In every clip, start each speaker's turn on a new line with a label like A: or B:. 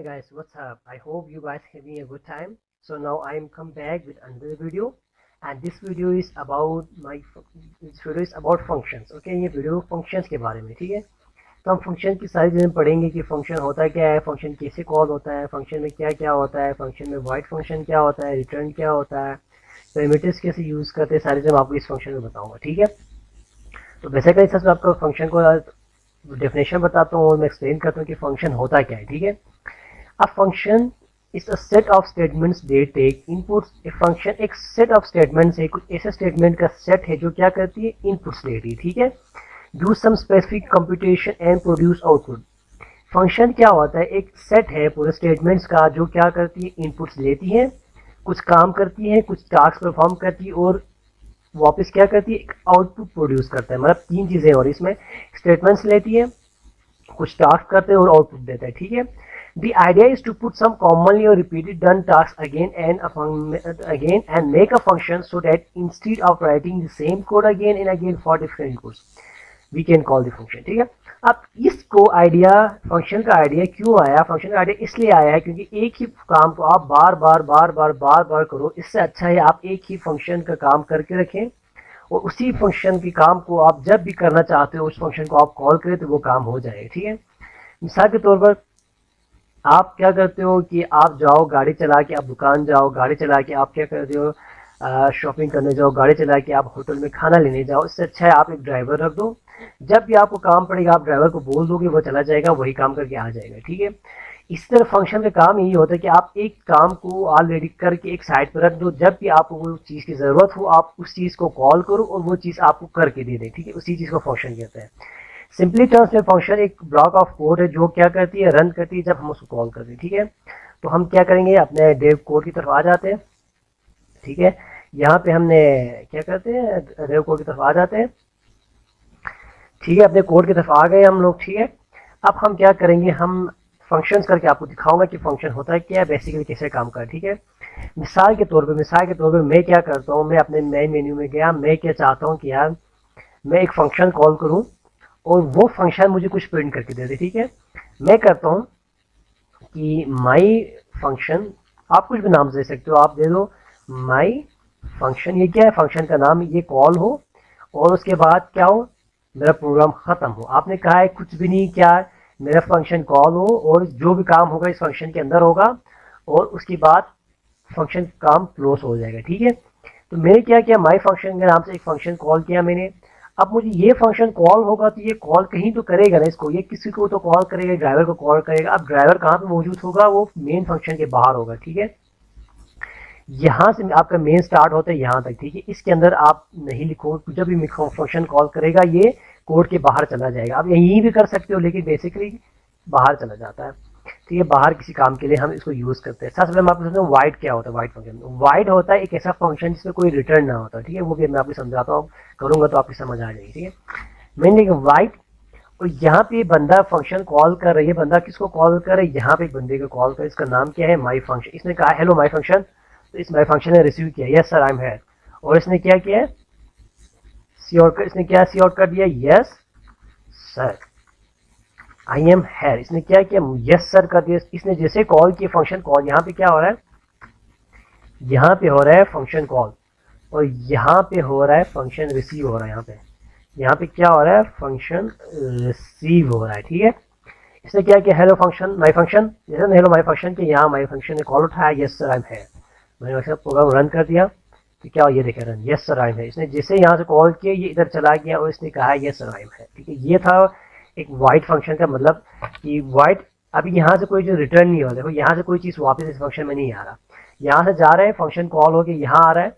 A: guys, what's up? I hope you guys having a good time. So now I'm come back with another video, and this video is about functions. Okay, ये video functions के बारे में, ठीक है। तो हम function की सारी चीज़ें पढ़ेंगे कि फंक्शन होता क्या है, फंक्शन कैसे कॉल होता है, फंक्शन में क्या क्या होता है, फंक्शन में वाइड फंक्शन क्या होता है, रिटर्न क्या होता है, पैरामीटर्स कैसे यूज़ करते हैं, सारी चीज़ें आपको इस फंक्शन में बताऊंगा, ठीक है। तो बेसिकली सबसे आपको फंक्शन को डेफिनेशन बताता हूँ और मैं एक्सप्लेन करता हूँ कि फंक्शन होता क्या है, ठीक है। A function is a set of statements they take inputs. A function एक set of statements है, कुछ ऐसे statement का set है जो क्या करती है, inputs लेती है, ठीक है। Do some specific computation and produce output. Function क्या होता है, एक सेट है पूरे स्टेटमेंट्स का जो क्या करती है, इनपुट्स लेती है, कुछ काम करती है, कुछ टास्क परफॉर्म करती है और वापस क्या करती है, एक आउटपुट प्रोड्यूस करता है। मतलब तीन चीज़ें और इसमें स्टेटमेंट्स लेती है, कुछ टास्क करते हैं और आउटपुट देता है, ठीक है। The idea is to put some commonly or repeated done tasks again and make a function so that instead of writing the same code again and again for different inputs, we can call the function, ठीक है। अब इसको idea, function का idea क्यों आया, function का idea इसलिए आया है क्योंकि एक ही काम को आप बार बार करो, इससे अच्छा है आप एक ही फंक्शन का काम करके रखें और उसी फंक्शन के काम को आप जब भी करना चाहते हो उस फंक्शन को आप कॉल करें तो वो काम हो जाएगा, ठीक है। मिसाल के तौर पर आप क्या करते हो कि आप जाओ गाड़ी चला के, आप दुकान जाओ गाड़ी चला के, आप क्या करते हो शॉपिंग करने जाओ गाड़ी चला के, आप होटल में खाना लेने जाओ, इससे अच्छा है आप एक ड्राइवर रख दो, जब भी आपको काम पड़ेगा आप ड्राइवर को बोल दोगे, वो चला जाएगा, वही काम करके आ जाएगा, ठीक है। इस तरह फंक्शन का काम यही होता है कि आप एक काम को ऑलरेडी करके एक साइड पर रख दो, जब भी आपको वो चीज़ की ज़रूरत हो आप उस चीज़ को कॉल करो और वो चीज़ आपको करके दे दे, ठीक है। उसी चीज़ को फंक्शन कहते हैं। सिंपली टर्म्स में फंक्शन एक ब्लॉक ऑफ कोड है जो क्या करती है, रन करती है जब हम उसको कॉल करते हैं, ठीक है। तो हम क्या करेंगे, अपने डेव कोड की तरफ आ जाते हैं, ठीक है। यहाँ पे हमने क्या करते हैं, डेव कोड की तरफ आ जाते हैं, ठीक है। अपने कोड की तरफ आ गए हम लोग, ठीक है। अब हम क्या करेंगे, हम फंक्शंस करके आपको दिखाऊंगा कि फंक्शन होता है क्या है, बेसिकली कैसे काम कर, ठीक है। मिसाल के तौर पे मैं क्या करता हूँ, मैं अपने मेन मेन्यू में गया, मैं क्या चाहता हूँ कि यार मैं एक फंक्शन कॉल करूँ और वो फंक्शन मुझे कुछ प्रिंट करके दे दे, ठीक है। मैं करता हूँ कि माई फंक्शन, आप कुछ भी नाम दे सकते हो, आप दे दो माई फंक्शन, ये क्या है, फंक्शन का नाम, ये कॉल हो और उसके बाद क्या हो, मेरा प्रोग्राम ख़त्म हो। आपने कहा है कुछ भी नहीं, क्या मेरा फंक्शन कॉल हो और जो भी काम होगा इस फंक्शन के अंदर होगा और उसके बाद फंक्शन काम क्लोज हो जाएगा, ठीक है। तो मैंने क्या किया, माई फंक्शन के नाम से एक फंक्शन कॉल किया मैंने। अब मुझे ये फंक्शन कॉल होगा तो ये कॉल कहीं तो करेगा ना इसको, ये किसी को तो कॉल करेगा, ड्राइवर को कॉल करेगा। अब ड्राइवर कहाँ पे मौजूद होगा, वो मेन फंक्शन के बाहर होगा, ठीक है। यहाँ से आपका मेन स्टार्ट होता है यहाँ तक, ठीक है। इसके अंदर आप नहीं लिखो, जब भी फंक्शन कॉल करेगा ये कोड के बाहर चला जाएगा। आप यहीं भी कर सकते हो लेकिन बेसिकली बाहर चला जाता है, तो ये बाहर किसी काम के लिए हम इसको यूज़ करते हैं। सबसे पहले मैं आपको समझाऊँ वाइड क्या होता है। वाइड फंक्शन, वाइड होता है एक ऐसा फंक्शन जिसमें कोई रिटर्न ना होता, ठीक है। वो भी मैं आपको समझाता हूँ, करूँगा तो आपकी समझ आ जाएगी, ठीक है। मैंने वाइड, और यहाँ पे बंदा फंक्शन कॉल कर रही है, बंदा किसको कॉल कर रहा है, यहाँ पे एक बंदे को कॉल कर, इसका नाम क्या है, माई फंक्शन। इसने कहा हेलो माई फंक्शन, तो इस माई फंक्शन ने रिसीव किया yes sir I am here, और इसने क्या किया, सी आउट, इसने क्या सी आउट कर दिया, yes sir I am here. इसने क्या किया, यस सर कर दिया। इसने जैसे कॉल किया फंक्शन कॉल, यहाँ पे क्या हो रहा है, यहाँ पे हो रहा है फंक्शन कॉल और यहाँ पे हो रहा है फंक्शन रिसीव हो रहा है। यहाँ पे क्या हो रहा है, फंक्शन रिसीव हो रहा है, ठीक है। इसने क्या किया, हेलो फंक्शन माई फंक्शन, जैसे ना हेलो माई फंक्शन के यहाँ माई फंक्शन ने कॉल उठाया, yes sir I am here, मैंने प्रोग्राम रन कर दिया तो क्या ये देखे run, yes sir I am here. इसने जैसे यहाँ से कॉल किया ये इधर चला गया और इसने कहा yes sir I am here, ठीक है। ये था एक वाइड फंक्शन का मतलब कि वाइड, अभी यहाँ से कोई जो रिटर्न नहीं हो, देखो यहाँ से कोई चीज़ वापस इस फंक्शन में नहीं आ रहा, यहाँ से जा रहा है फंक्शन कॉल हो के यहाँ आ रहा है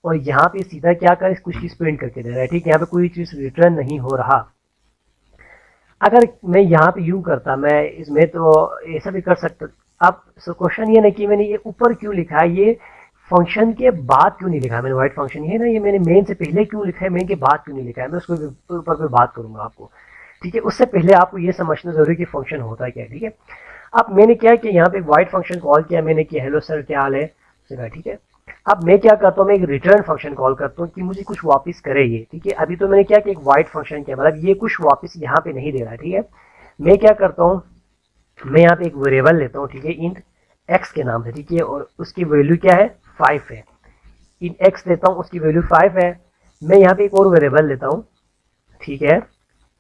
A: और यहाँ पे सीधा क्या कर कुछ चीज़ प्रिंट करके दे रहा है, ठीक है। यहाँ पे कोई चीज़ रिटर्न नहीं हो रहा। अगर मैं यहाँ पे यूँ करता, मैं इसमें तो ऐसा भी कर सकता। अब क्वेश्चन ये नहीं कि मैंने ये ऊपर क्यों लिखा है, ये फंक्शन के बाद क्यों नहीं लिखा है मैंने, वाइड फंक्शन ये ना, ये मैंने मेन से पहले क्यों लिखा है, मेन के बाद क्यों नहीं लिखा है, मैं उसको ऊपर पे बात करूंगा आपको, ठीक है। उससे पहले आपको ये समझना जरूरी कि फंक्शन होता है क्या, ठीक है। अब मैंने क्या किया, यहाँ पे वाइड फंक्शन कॉल किया मैंने, किया हेलो सर क्या हाल है, ठीक है। अब मैं क्या करता हूँ, मैं एक रिटर्न फंक्शन कॉल करता हूँ कि मुझे कुछ वापस करे ये, ठीक है। अभी तो मैंने क्या कि एक वाइड फंक्शन किया, मतलब ये कुछ वापस यहाँ पे नहीं दे रहा है, ठीक है। मैं क्या करता हूँ, मैं यहाँ पे एक वेरिएबल लेता हूँ, ठीक है, इंट एक्स के नाम से, ठीक है, और उसकी वैल्यू क्या है 5 है। इन एक्स लेता हूँ, उसकी वैल्यू 5 है। मैं यहाँ पे एक और वेरिएबल लेता हूँ, ठीक है,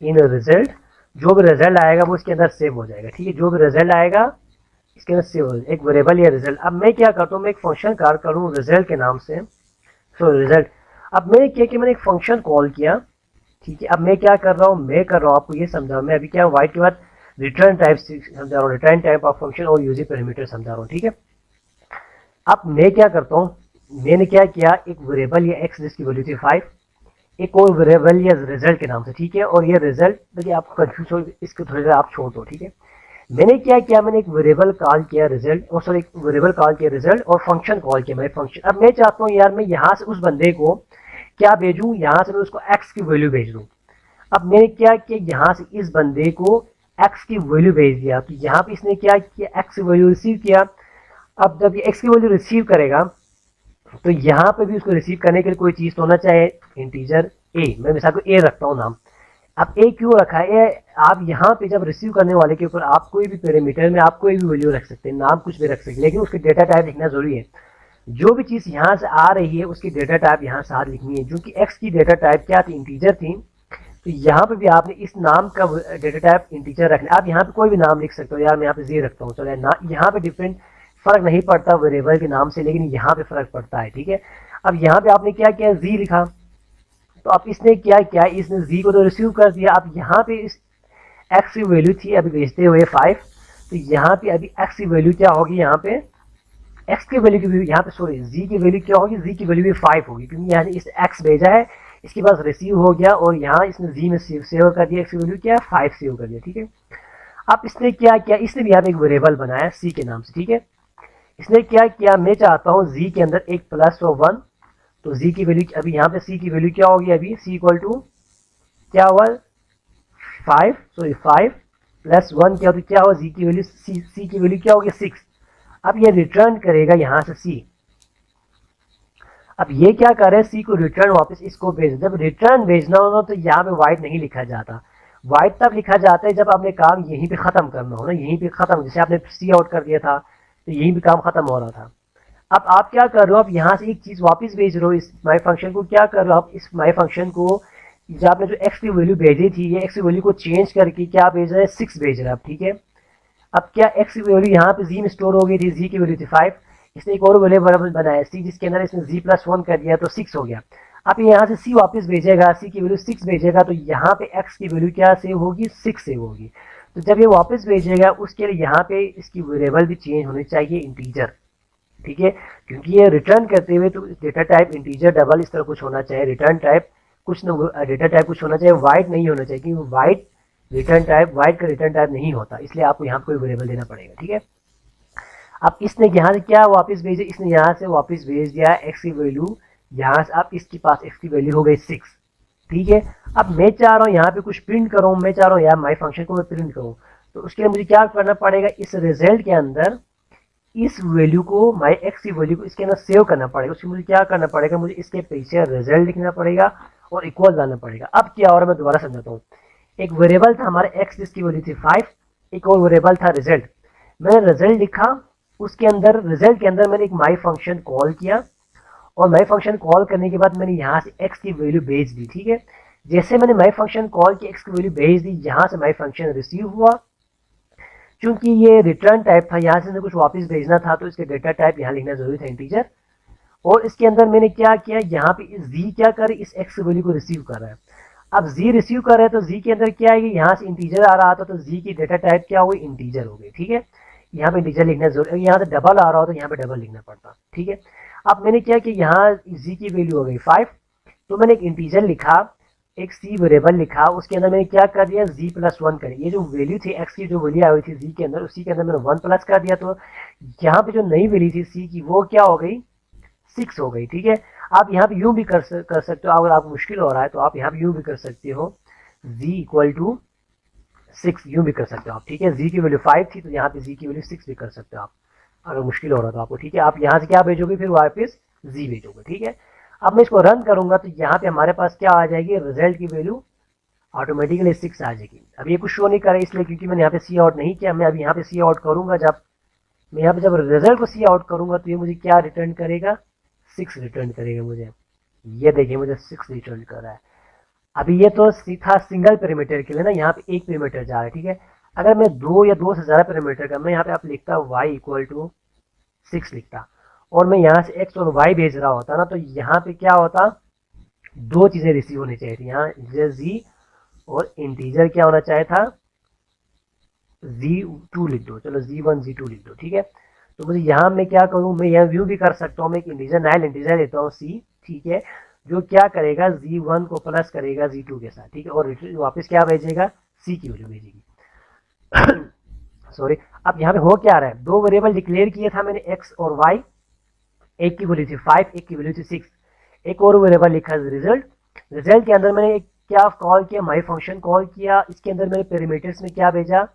A: इन रिजल्ट, जो भी रिजल्ट आएगा वो इसके अंदर सेव हो जाएगा, ठीक है, जो भी रिजल्ट आएगा इसके अंदर सेव हो जाएगा, एक वेरिएबल या रिजल्ट। अब मैं क्या करता हूँ, मैं एक फंक्शन कॉल करूँ रिजल्ट के नाम से, सो रिजल्ट। अब मैंने क्या किया, मैंने एक फंक्शन कॉल किया, ठीक है। अब मैं क्या कर रहा हूँ, मैं कर रहा हूँ आपको ये समझा, मैं अभी क्या वाइट के बाद रिटर्न टाइप समझा रहा हूँ, रिटर्न टाइप ऑफ फंक्शन और यूजिंग पैरामीटर समझा रहा हूँ, ठीक है। अब मैं क्या करता हूँ, मैंने क्या किया, एक वेरिएबल या एक्स जिसकी वैल्यू थी 5, एक और वेरिएबल या रिजल्ट के नाम से, ठीक है, और ये रिजल्ट देखिए आपको कंफ्यूज हो, इसको थोड़ी देर आप छोड़ दो, ठीक है। मैंने क्या किया, मैंने एक वेरिएबल कॉल किया रिजल्ट, और सॉरी एक वेरिएबल कॉल किया रिजल्ट और फंक्शन कॉल किया, मैं फंक्शन। अब मैं चाहता हूँ यार मैं यहाँ से उस बंदे को क्या भेजूँ, यहाँ से मैं उसको एक्स की वैल्यू भेज दूँ। अब मैंने क्या किया, यहाँ से इस बंदे को एक्स की वैल्यू भेज दिया, तो यहाँ पे इसने क्या किया, एक्स की वैल्यू रिसीव किया। अब जब ये एक्स की वैल्यू रिसीव करेगा तो यहाँ पे भी उसको रिसीव करने के लिए कोई चीज तो होना चाहिए, इंटीजर ए, मैं मिसाल को ए रखता हूँ नाम। अब ए क्यों रखा है, आप यहाँ पे जब रिसीव करने वाले के ऊपर आप कोई भी पैरामीटर में आप कोई भी वैल्यू रख सकते हैं, नाम कुछ भी रख सकते हैं, लेकिन उसके डेटा टाइप लिखना जरूरी है। जो भी चीज यहाँ से आ रही है उसकी डेटा टाइप यहाँ से लिखनी है, जो कि एक्स की डेटा टाइप क्या थी, इंटीजर थी, तो यहाँ पे भी आपने इस नाम का डेटा टाइप इंटीजर रखना। आप यहाँ पे कोई भी नाम लिख सकते हो, यार मैं यहाँ पे जी रखता हूँ, चलो ना, यहाँ पे डिफरेंट फर्क नहीं पड़ता वेरिएबल के नाम से, लेकिन यहाँ पे फर्क पड़ता है, ठीक है। अब यहाँ पे आपने क्या किया, जी लिखा, तो अब इसने क्या किया, इसने जी को तो रिसीव कर दिया। अब यहाँ पे इस एक्स की वैल्यू थी अभी भेजते हुए 5, तो यहाँ पे अभी एक्स की वैल्यू क्या होगी, यहाँ पे एक्स की वैल्यू की यहाँ पे सॉरी जी की वैल्यू क्या होगी, जी की वैल्यू भी 5 होगी, क्योंकि यहाँ इस एक्स भेजा है, इसके पास रिसीव हो गया और यहाँ इसने जी में सेव कर दिया, एक्स की वैल्यू क्या है 5 सेव कर दिया, ठीक है। अब इसने क्या किया, इसने भी यहाँ पे एक वेरिएबल बनाया सी के नाम से, ठीक है। इसने क्या किया, मैं चाहता हूँ जी के अंदर एक प्लस और 1, तो जी की वैल्यू अभी यहाँ पे सी की वैल्यू क्या होगी, अभी सी इक्वल टू क्या हुआ 5, सॉरी 5 प्लस 1 क्या होती, क्या हुआ जी की वैल्यू, सी की वैल्यू क्या होगी 6। अब ये रिटर्न करेगा यहाँ से सी। अब ये क्या करे, सी को रिटर्न वापस इसको भेज, जब रिटर्न भेजना होगा तो यहाँ पे वाइट नहीं लिखा जाता, वाइट तब लिखा जाता है जब आपने काम यहीं पे खत्म करना हो ना, यहीं पे खत्म, जैसे आपने सी आउट कर दिया था तो यहीं पे काम खत्म हो रहा था। अब आप क्या कर रहे हो, आप यहाँ से एक चीज वापस भेज रहे हो, इस माई फंक्शन को क्या कर रहे हो आप, इस माई फंक्शन को जो आपने जो एक्स की वैल्यू भेजी थी, ये एक्स की वैल्यू को चेंज करके क्या भेज रहे हैं, 6 भेज रहे हैं आप, ठीक है। अब क्या एक्स की वैल्यू यहाँ पे जी में स्टोर हो गई थी, जी की वैल्यू थी 5, इसने एक और वेरिएबल बनाया सी, जिसके अंदर इसने जी प्लस 1 कर दिया तो 6 हो गया। अब यहाँ से सी वापस भेजेगा, सी की वैल्यू 6 भेजेगा, तो यहाँ पे एक्स की वैल्यू क्या सेव होगी, 6 सेव होगी। तो जब ये वापस भेजेगा उसके लिए यहाँ पे इसकी वेरिएबल भी चेंज होनी चाहिए इंटीजर, ठीक है, क्योंकि ये रिटर्न करते हुए तो डेटा टाइप इंटीजर डबल इस तरह कुछ होना चाहिए, रिटर्न टाइप कुछ न डेटा टाइप कुछ होना चाहिए, वाइट नहीं होना चाहिए, क्योंकि वाइट रिटर्न टाइप, वाइट का रिटर्न टाइप नहीं होता, इसलिए आपको यहाँ पे कोई वेरिएबल देना पड़ेगा, ठीक है। अब इसने यहाँ से क्या वापस भेजे, इसने यहाँ से वापस भेज दिया एक्स की वैल्यू, यहाँ से अब इसके पास एक्स की वैल्यू हो गई 6, ठीक है। अब मैं चाह रहा हूँ यहाँ पे कुछ प्रिंट करूँ, मैं चाह रहा हूँ यार माई फंक्शन को मैं प्रिंट करूँ, तो उसके लिए मुझे क्या करना पड़ेगा, इस रिजल्ट के अंदर इस वैल्यू को, माई एक्स की वैल्यू को इसके अंदर सेव करना पड़ेगा। उसके मुझे क्या करना पड़ेगा, मुझे इसके पीछे रिजल्ट लिखना पड़ेगा और इक्वल डालना पड़ेगा। अब क्या हो रहा है मैं दोबारा समझाता हूँ, एक वेरिएबल था हमारे एक्स जिसकी वैल्यू थी 5, एक और वेरिएबल था रिजल्ट, मैंने रिजल्ट लिखा, उसके अंदर रिजल्ट के अंदर मैंने एक माई फंक्शन कॉल किया, और माई फंक्शन कॉल करने के बाद मैंने यहाँ से एक्स की वैल्यू भेज दी, ठीक है। जैसे मैंने माई फंक्शन कॉल की एक्स की वैल्यू भेज दी, यहाँ से माई फंक्शन रिसीव हुआ, क्योंकि ये रिटर्न टाइप था, यहाँ से कुछ वापस भेजना था तो इसके डेटा टाइप यहाँ लिखना जरूरी था इंटीजर, और इसके अंदर मैंने क्या किया, यहाँ पे इस जी क्या करे, इस एक्स वैल्यू को रिसीव कर रहा है। अब जी रिसीव कर रहा है तो जी के अंदर क्या आएगी, यहाँ से इंटीजर आ रहा था तो जी की डेटा टाइप क्या हो गई, इंटीजर हो गई, ठीक है। यहाँ पे इंटीजर लिखना जरूरी, यहाँ से डबल आ रहा हो तो यहाँ पे डबल लिखना पड़ता, ठीक है। अब मैंने क्या कि यहाँ जी की वैल्यू हो गई 5, तो मैंने एक इंटीजर लिखा, एक सी वेरिएबल लिखा, उसके अंदर मैंने क्या कर दिया, जी प्लस 1 कर, ये जो वैल्यू थी एक्स की जो वैल्यू आई हुई थी जी के अंदर, उसी के अंदर मैंने 1 प्लस कर दिया, तो यहाँ पे जो नई वैल्यू थी सी की वो क्या हो गई, 6 हो गई, ठीक है। आप यहाँ पे यूं भी कर सकते हो, अगर आपको मुश्किल हो रहा है तो आप यहाँ पे यूं भी कर सकते हो, z इक्वल टू 6 यूं भी कर सकते हो आप, ठीक है। z की वैल्यू 5 थी तो यहाँ पे z की वैल्यू 6 भी कर सकते हो आप, अगर मुश्किल हो रहा था आपको, ठीक है। आप यहाँ से क्या भेजोगे, फिर वापस z भेजोगे, ठीक है। अब मैं इसको रन करूंगा तो यहाँ पे हमारे पास क्या आ जाएगी, रिजल्ट की वैल्यू ऑटोमेटिकली 6 आ जाएगी। अब ये कुछ शो नहीं कर रहा है इसलिए क्योंकि मैंने यहाँ पे सी आउट नहीं किया। मैं अब यहाँ पे सी आउट करूंगा, जब मैं यहाँ पे जब रिजल्ट को सी आउट करूंगा तो ये मुझे क्या रिटर्न करेगा, 6 रिटर्न करेगा मुझे। ये देखिए मुझे 6 रिटर्न कर रहा है। अभी ये तो था सिंगल पैरामीटर के लिए ना, यहाँ पे एक पैरामीटर जा रहा है, ठीक है। अगर मैं दो या दो से ज्यादा पैरामीटर का, मैं यहाँ पे आप लिखता वाई इक्वल टू 6 लिखता, और मैं यहाँ से एक्स और वाई भेज रहा होता ना, तो यहाँ पे क्या होता, दो चीजें रिसीव होनी चाहिए थी। यहाँ जी और इंटीजर क्या होना चाहिए था, Z2 लिख दो, चलो Z1 Z2 लिख दो, ठीक है। तो मुझे यहाँ मैं क्या करूँ, मैं यहाँ व्यू भी कर सकता हूँ, मैं एक इंटीजर नाइल इंटीजर लेता हूँ C, ठीक है, जो क्या करेगा Z1 को प्लस करेगा Z2 के साथ, ठीक है, और वापस क्या भेजेगा, C की वैल्यू भेजेगी। सॉरी। अब यहाँ पे हो क्या रहा है, दो वेरिएबल डिक्लेयर किया था मैंने x और y, एक की वैल्यू थी 5, एक की वैल्यू थी 6। एक और वेरिएबल लिखा रिजल्ट, रिजल्ट के अंदर मैंने क्या कॉल किया, माई फंक्शन कॉल किया, इसके अंदर मैंने पैरामीटर्स में क्या भेजा,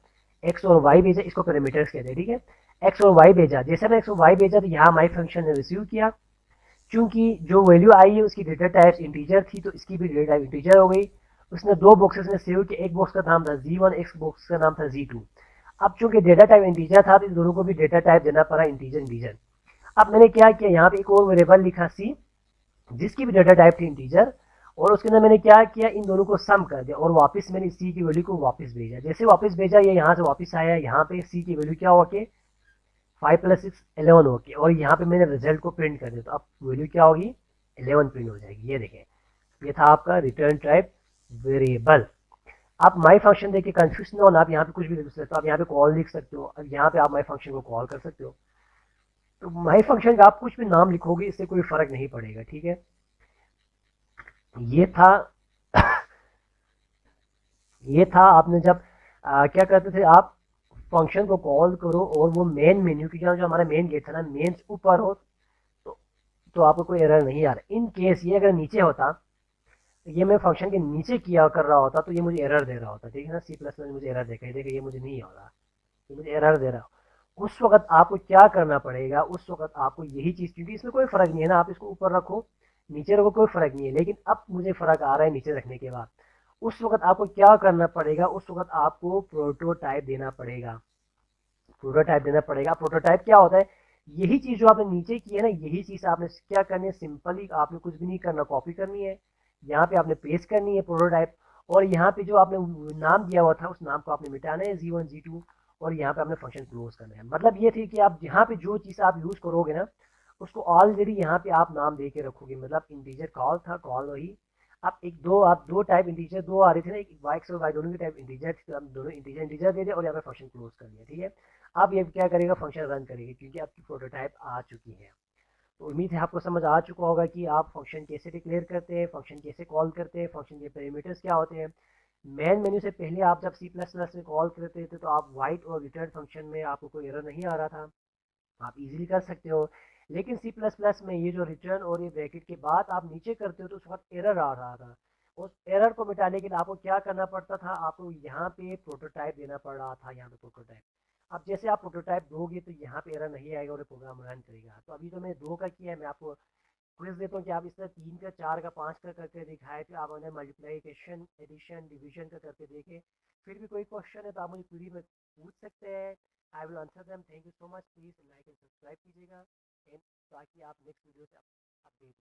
A: एक्स और वाई भेजा, इसको पैरामीटर्स कहते हैं, ठीक है। एक्स और वाई भेजा, जैसे मैंने एक्स और वाई भेजा तो यहाँ माई फंक्शन ने रिसीव किया। चूंकि जो वैल्यू आई है उसकी डेटा टाइप इंटीजर थी, तो इसकी भी डेटा टाइप इंटीजर हो गई। उसने दो बॉक्सेस में सेव किया, एक बॉक्स का नाम था Z1, एक बॉक्स का नाम था Z2। अब चूंकि डेटा टाइप इंटीजर था तो इन दोनों को भी डेटा टाइप देना पड़ा इंटीजर इंटीजर। अब मैंने क्या किया, यहाँ पे एक और वेरिएबल लिखा C, जिसकी भी डेटा टाइप थी इंटीजर, और उसके अंदर मैंने क्या किया, इन दोनों को सम कर दिया, और वापस मैंने सी की वैल्यू को वापस भेजा। जैसे वापस भेजा ये यहाँ से वापस आया, यहाँ पे सी की वैल्यू क्या हो के 5 + 6 11 हो के, और यहाँ पे मैंने रिजल्ट को प्रिंट कर दिया, तो अब वैल्यू क्या होगी, 11 प्रिंट हो जाएगी। ये देखें, ये था आपका रिटर्न टाइप वेरिएबल। आप माई फंक्शन देखिए कंफ्यूज ना होना, आप यहाँ पे कुछ भी लिख सकते हो, आप यहाँ पे कॉल लिख सकते हो, अब यहाँ पे आप माई फंक्शन को कॉल कर सकते हो। तो माई फंक्शन का आप कुछ भी नाम लिखोगे इससे कोई फर्क नहीं पड़ेगा, ठीक है। ये था ये था आपने जब क्या करते थे आप, फंक्शन को कॉल करो और वो मेन मेन्यू की जो हमारा मेन गेट था ना, मेन ऊपर हो, तो आपको कोई एरर नहीं आ रहा। इन केस ये अगर नीचे होता, तो ये मैं फंक्शन के नीचे किया कर रहा होता तो ये मुझे एरर दे रहा होता, ठीक है ना। सी प्लस में मुझे एरर देखा, देखा ये मुझे नहीं हो रहा, ये मुझे एरर दे रहा हो। उस वक्त आपको क्या करना पड़ेगा, उस वक्त आपको यही चीज़, क्योंकि इसमें कोई फर्क नहीं है ना, आप इसको ऊपर रखो नीचे रखो कोई फर्क नहीं है, लेकिन अब मुझे फर्क आ रहा है नीचे रखने के बाद। उस वक्त आपको क्या करना पड़ेगा, उस वक्त आपको प्रोटोटाइप देना पड़ेगा। प्रोटोटाइप देना पड़ेगा। प्रोटोटाइप क्या होता है, यही चीज जो आपने नीचे की है ना, यही चीज आपने क्या करनी है, सिंपली आपने कुछ भी नहीं करना, कॉपी करनी है, यहाँ पे आपने पेस्ट करनी है प्रोटोटाइप, और यहाँ पे जो आपने नाम दिया हुआ था उस नाम को आपने मिटाना है Z1 Z2, और यहाँ पे आपने फंक्शन क्लोज करना है। मतलब ये थी कि आप जहाँ पे जो चीज आप यूज करोगे ना, उसको ऑलरेडी यहाँ पे आप नाम दे के रखोगे। मतलब इंटीजर कॉल था, कॉल वही, आप दो टाइप इंटीजर दो आ रहे थे ना, एक वाई एक्स और वाई दोनों की टाइप इंटीजर थी, तो आप दोनों इंटीजर इंटीजर दे दिए और यहाँ पे फंक्शन क्लोज कर दिया, ठीक है। अब ये क्या करेगा, फंक्शन रन करेगी, क्योंकि आपकी प्रोटोटाइप आ चुकी है। तो उम्मीद है आपको समझ आ चुका होगा कि आप फंक्शन कैसे डिक्लेयर करते हैं, फंक्शन कैसे कॉल करते हैं, फंक्शन के पैरामीटर्स क्या होते हैं। मेन मेन्यू से पहले आप जब सी प्लस प्लस में कॉल करते थे तो आप वाइट और रिटर्न फंक्शन में आपको कोई एरर नहीं आ रहा था, आप इजीली कर सकते हो। लेकिन सी प्लस प्लस में ये जो रिटर्न और ये ब्रैकेट के बाद आप नीचे करते हो तो उस वक्त एरर आ रहा था। उस एरर को मिटाने के लिए आपको क्या करना पड़ता था, आपको यहाँ पे प्रोटोटाइप देना पड़ रहा था, यहाँ पे प्रोटोटाइप। अब जैसे आप प्रोटोटाइप दोगे तो यहाँ पे एरर नहीं आएगा और प्रोग्राम रन करेगा। तो अभी तो मैंने दो का किया है, मैं आपको क्विज देता हूँ कि आप इस तरह 3 का 4 का 5 का करके दिखाए, फिर आप उन्हें मल्टीप्लाइकेशन एडिशन डिवीजन का करके देखें। फिर भी कोई क्वेश्चन है तो आप मुझे क्वेरी में पूछ सकते हैं, I will answer them. Thank you so much, please like and subscribe कीजिएगा, एंड ताकि आप नेक्स्ट वीडियो से अपडेट